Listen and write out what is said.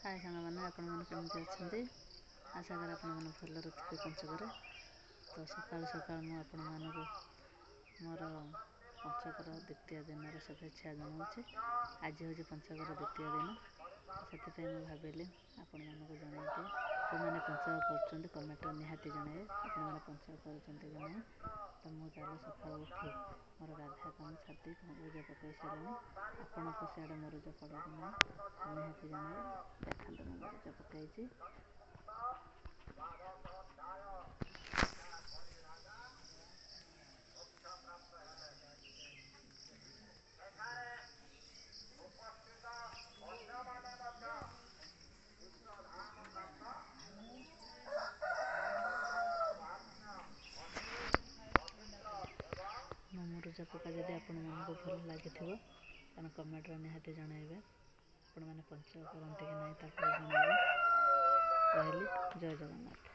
हाय साଙ୍ଗମାନେ ଆପଣମାନେ କେମିତି ଅଛନ୍ତି आशा करा ଆପଣମାନେ ଭଲରେ ଥିବେ ପଞ୍ଚକରେ। ତ ସକାଳୁ ସକାଳୁ ମୁଁ ଆପଣମାନଙ୍କୁ ମୋର ପଞ୍ଚକର ଦ୍ୱିତୀୟ ଦିନର शुभेच्छा ଜଣାଉଛି। ଆଜି ହେଉଛି ପଞ୍ଚକର ଦ୍ୱିତୀୟ ଦିନ, ସେଥିପାଇଁ ମୁଁ ଭାବିଲି ଆପଣମାନଙ୍କୁ ଜଣାଇଦିଏ। ଯେଉଁମାନେ ପଞ୍ଚକ କରୁଛନ୍ତି କମେଣ୍ଟରେ ନିହାତି ଜଣାଇବେ ଆପଣମାନେ ପଞ୍ଚକ କରୁଛନ୍ତି କି ନାହିଁ। ତ ମୁଁ ତାହେଲେ ସକାଳୁ ଉଠି ମୋର ଗାଧୁଆ କାମ ଛାଡ଼ି ମୁରୁଜ ପକାଇ ସାରିଲିଣି। ଆପଣଙ୍କ ସିଆଡ଼େ ମୁରୁଜ ପଡ଼େ କି ନାହିଁ ନିହାତି ଜଣାଇବେ। ଦେଖନ୍ତୁ ମୁଁ ମୁରୁଜ ପକାଇଛି। ମୋ ମୁରୁଜ ପକା ଯଦି ଆପଣମାନଙ୍କୁ ଭଲ ଲାଗିଥିବ ତାହେଲେ କମେଣ୍ଟରେ ନିହାତି ଜଣାଇବେ। ଆପଣମାନେ ପଞ୍ଚକ କରନ୍ତି କି ନାହିଁ ତାକୁ ଜଣାଇବେ। ରହିଲି, ଜୟ ଜଗନ୍ନାଥ।